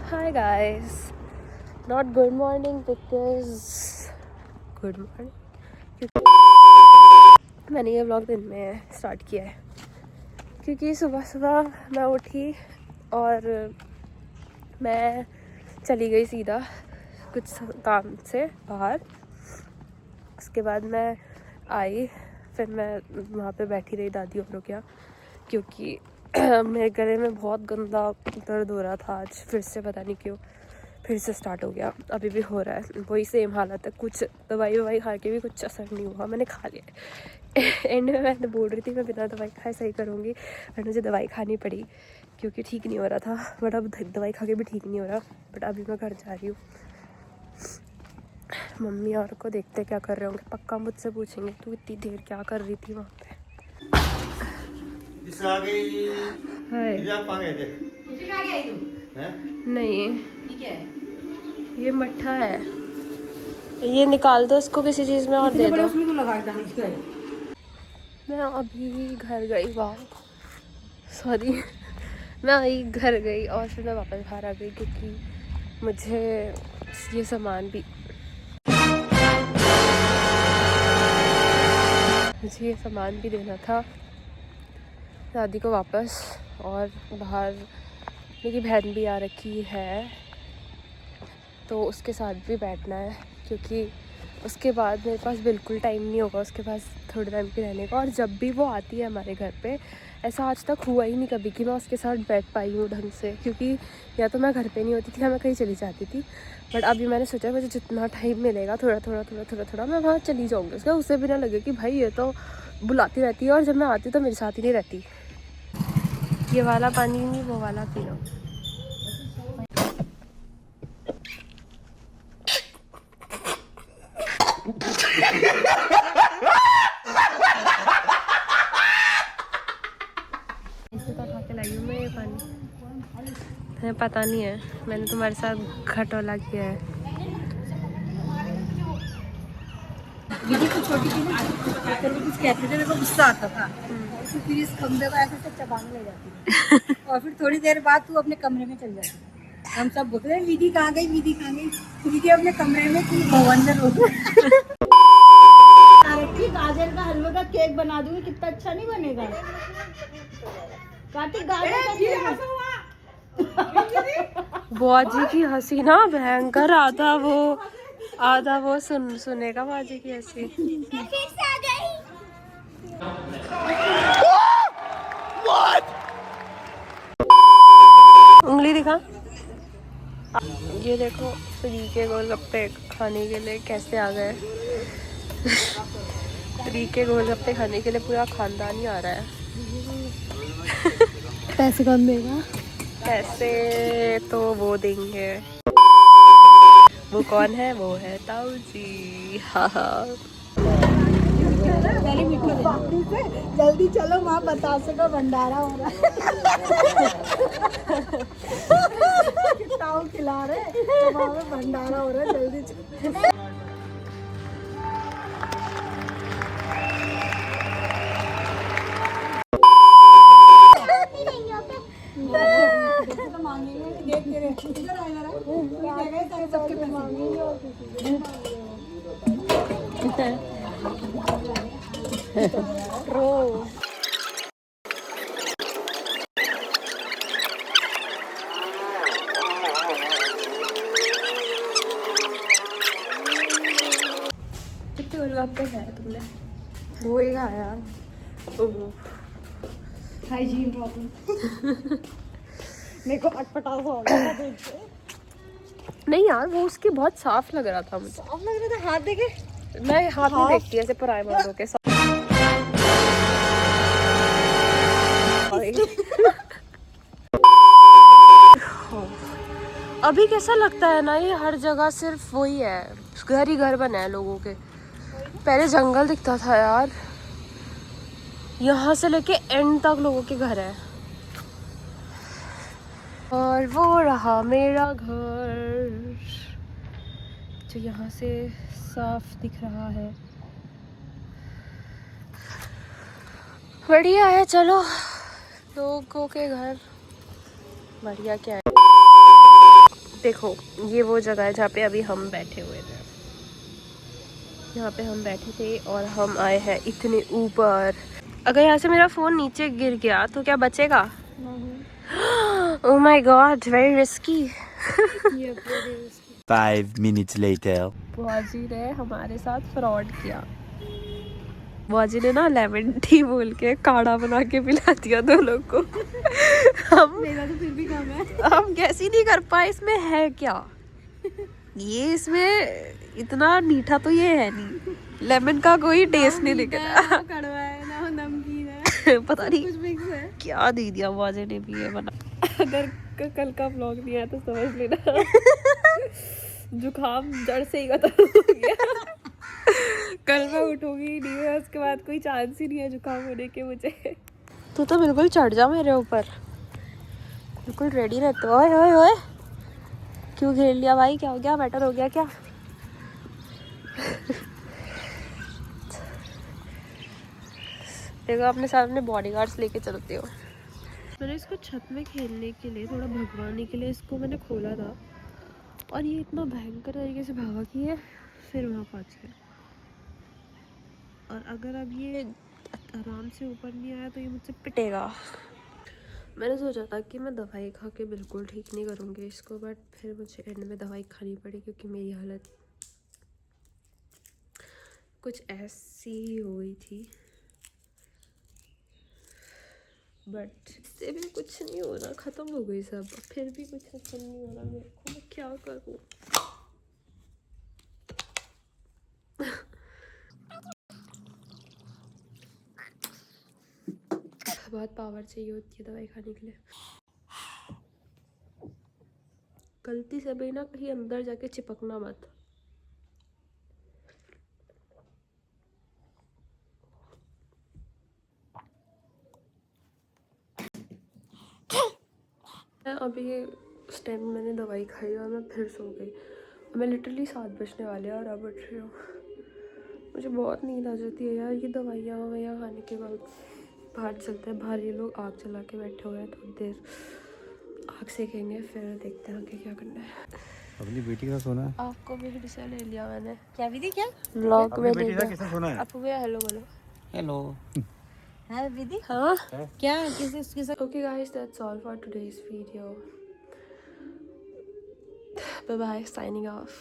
Hi guys. Not good morning because good morning. मैंने ये vlog दिन में स्टार्ट किया है क्योंकि सुबह सुबह मैं उठी और मैं चली गई सीधा कुछ काम से बाहर। उसके बाद मैं आई, फिर मैं वहाँ पे बैठी रही दादी औरों के यहाँ क्योंकि मेरे गले में बहुत गंदा दर्द हो रहा था आज फिर से, पता नहीं क्यों फिर से स्टार्ट हो गया। अभी भी हो रहा है, वही सेम हालत है। कुछ दवाई खा के भी कुछ असर नहीं हुआ। मैंने खा लिया एंड में मैं बोल रही थी मैं बिना दवाई खाए सही करूँगी, बट मुझे दवाई खानी पड़ी क्योंकि ठीक नहीं हो रहा था। बट अब दवाई खा के भी ठीक नहीं हो रहा। बट अभी मैं घर जा रही हूँ। मम्मी और को देखते क्या कर रहे होंगे, पक्का मुझसे पूछेंगे तू इतनी देर क्या कर रही थी वहाँ पे। नहीं ये मट्ठा है, ये निकाल दो इसको किसी चीज में और दे दो। मैं अभी घर गई, वाह सॉरी मैं अभी घर गई और फिर मैं वापस बाहर आ गई क्योंकि मुझे ये सामान भी देना था दादी को वापस। और बाहर मेरी बहन भी आ रखी है तो उसके साथ भी बैठना है क्योंकि उसके बाद मेरे पास बिल्कुल टाइम नहीं होगा उसके पास थोड़े टाइम के रहने का। और जब भी वो आती है हमारे घर पे, ऐसा आज तक हुआ ही नहीं कभी कि मैं उसके साथ बैठ पाई हूँ ढंग से, क्योंकि या तो मैं घर पे नहीं होती थी या मैं कहीं चली जाती थी। बट अभी मैंने सोचा मुझे जितना टाइम मिलेगा थोड़ा थोड़ा मैं वहाँ चली जाऊँगी। उसका उसे भी ना लगे कि भाई ये तो बुलाती रहती है और जब मैं आती तो मेरे साथ ही नहीं रहती। ये वाला पानी नहीं, वो वाला पी लो। मैं ये पानी पता नहीं है, मैंने तुम्हारे साथ घटोला किया है। दीदी को छोटी थी ना, कुछ कहते थे, मेरे को गुस्सा आता था। तो फिर इस खंबे को ऐसे से चबाने ले जाती थी और फिर थोड़ी देर बाद तू अपने कमरे में चल जाती थी। हम सब बोलते थे दीदी कहाँ गई, दीदी कहाँ गई। दीदी अपने कमरे में तू भवन में रो। गाजर का हलवे का केक बना दूंगी, कितना अच्छा नहीं बनेगा। कार्तिक गाजर का केक। बाजी की हंसी ना भयंकर, आधा वो सुनेगा बाजी की हंसी। उंगली दिखा। ये देखो तरीके गोलगप्पे खाने के लिए कैसे आ गए। तरीके गोलगप्पे खाने के लिए पूरा खानदान ही आ रहा है। पैसे कौन देगा? पैसे तो वो देंगे। वो कौन है? वो है ताऊ जी। हाँ जल्दी चलो, वहाँ बतासे का भंडारा हो रहा है। ताऊ खिला रहे तो वहाँ पे भंडारा हो रहा है, जल्दी चलो। तो मांगेंगे, देख तेरे इधर आ, इधर सबके पैसे मांगेंगे और रो। कितने गोलगप्पे खाए तुमने? वो ही खाया। Hygiene problem. मेरे को अटपटा सा हो गया देख के। नहीं यार, वो उसकी बहुत साफ लग रहा था मुझे। साफ लग रहा था, हाथ देखे। मैं हाथ नहीं देखती ऐसे पराये मर्दों के साथ। अभी कैसा लगता है ना, ये हर जगह सिर्फ वही है, घर ही घर बना है लोगों के। पहले जंगल दिखता था यार, यहाँ से लेके एंड तक लोगों के घर है। और वो रहा मेरा घर जो यहाँ से साफ दिख रहा है। बढ़िया है, चलो लोगों के घर बढ़िया क्या है। देखो ये वो जगह है जहाँ पे अभी हम बैठे हुए थे। यहाँ पे हम बैठे थे और हम आए हैं इतने ऊपर। अगर यहाँ से मेरा फ़ोन नीचे गिर गया तो क्या बचेगा? Oh my God, very risky. 5 minutes later. बुआजी ने हमारे साथ फ्रॉड किया। बुआजी ने ना लेमन टी बोल के काढ़ा बना के पिला दिया दो लोग को। मेरा तो फिर भी कम है। हम गैस ही नहीं कर पाए इसमें है क्या। ये इसमें इतना मीठा तो ये है नहीं, लेमन का कोई टेस्ट नहीं निकला। कड़वा है ना नमकीन है, पता नहीं कुछ मिक्स है। क्या दे दिया बुआजी ने भी ये बना। अगर कल का व्लॉग नहीं आया तो समझ लेना जुकाम जड़ से ही खत्म हो गया। कल मैं उठूंगी नहीं है, उसके बाद कोई चांस ही नहीं है जुकाम होने के मुझे। तू तो बिल्कुल चढ़ जा मेरे ऊपर, बिल्कुल रेडी रहते। ओए ओए ओए, क्यों घेर लिया भाई? क्या हो गया? मैटर हो गया क्या? देखो अपने सामने बॉडीगार्ड्स लेके चलते हो। मैंने इसको छत में खेलने के लिए, थोड़ा भगवाने के लिए इसको मैंने खोला था और ये इतना भयंकर तरीके से भागा कि ये फिर वहाँ पहुँच गया। और अगर अब ये आराम से ऊपर नहीं आया तो ये मुझसे पिटेगा। मैंने सोचा था कि मैं दवाई खा के बिल्कुल ठीक नहीं करूँगी इसको, बट फिर मुझे एंड में दवाई खानी पड़ी क्योंकि मेरी हालत कुछ ऐसी ही हो गई थी। बट इससे भी कुछ नहीं हो रहा, ख़त्म हो गई सब। फिर भी कुछ ख़त्म नहीं हो रहा मेरे को, मैं क्या करूँ? बहुत पावर चाहिए होती है दवाई खाने के लिए। गलती से भी ना कहीं अंदर जाके चिपकना मत। अभी उस टाइम मैंने दवाई खाई और मैं फिर सो गई। मैं लिटरली 7 बजने वाले और अब उठ रही हूँ। मुझे बहुत नींद आ जाती है यार। ये दवाइयाँ ववाइयाँ खाने के बाद बाहर चलते हैं, बाहर ये लोग आग जला के बैठे हुए हैं, थोड़ी देर आग सेकेंगे फिर देखते हैं आगे क्या करना है। अपनी बेटी का सोना है। आपको भी फिर से ले लिया मैंने। क्या विधि? क्या व्लॉग में ले बेटी का लिया। किसने सोना है? आपको भी हेलो बोलो। हेलो। है विधि? हाँ क्या किसके साथ? okay guys, that's all for today's video. Bye bye, signing off.